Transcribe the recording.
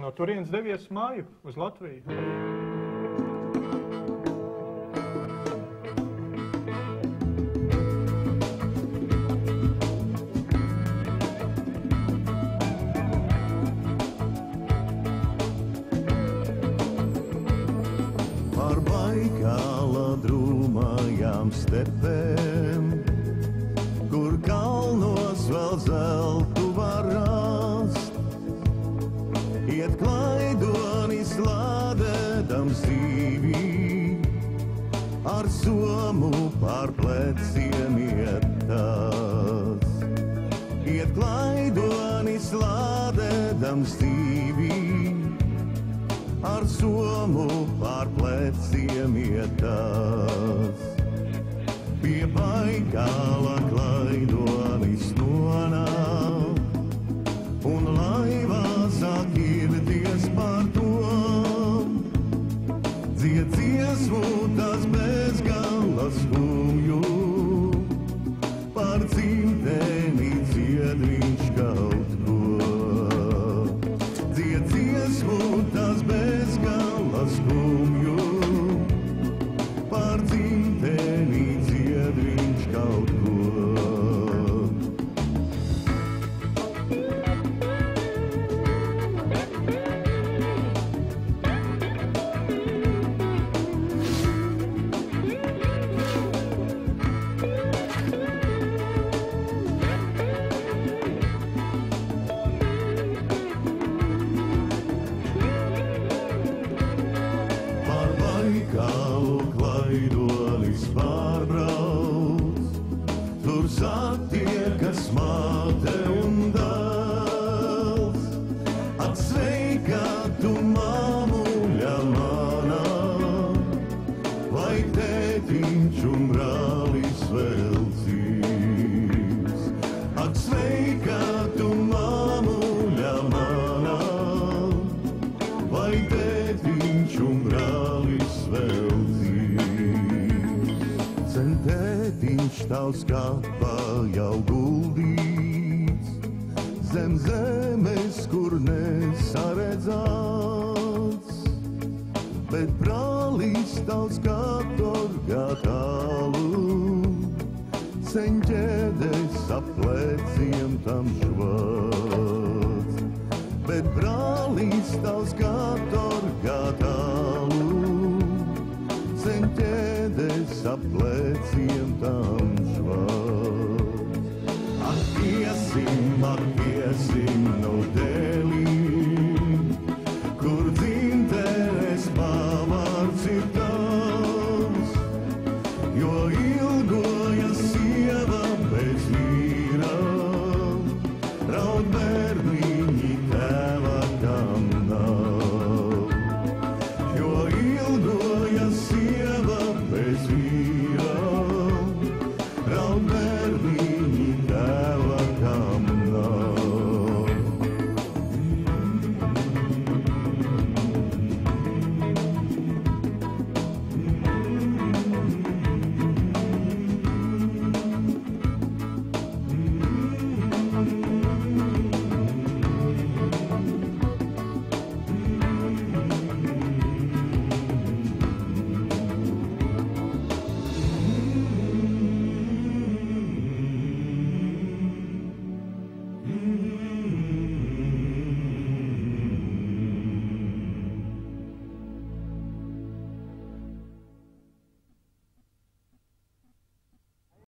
no turienes devies māju uz Latviju. Par Baikāla drūmajām stepēm, kur kalnos vēl zeltu var rast. Iet klaidonis lādēdams dzīvī, ar somu pār pleciem iet tas. Iet klaidonis lādēdams dzīvī, ar somu pār pleciem iet tas. Pie Baikāla klaidonis nonāk, un laivā sāk irties par to. Dzied dziesmu tas bezgala skumju, par dzimteni dzied viņš kaut ko. Dzied dziesmu tas bezgala skumju, par dzimteni dzied viņš kaut ko. Baikālu klaidonis pārbrauc, tur satiekas māte un dēls. Atsveika tu māmuļa manā, vai tētiņš un brālis vēl dzīvs. Atsveika tu māmuļa manā, vai tētiņš un brālis vēl dzīvs. Sen tētiņš tavs kapā jau guldīts, zem zemes, kur nesaredzāts. Bet brālis tavs katorgā tālu, sen ķēdes ap pleciem tam švāc. Bet brālis tavs katorgā tālu, sen ķēdes ap pleciem tam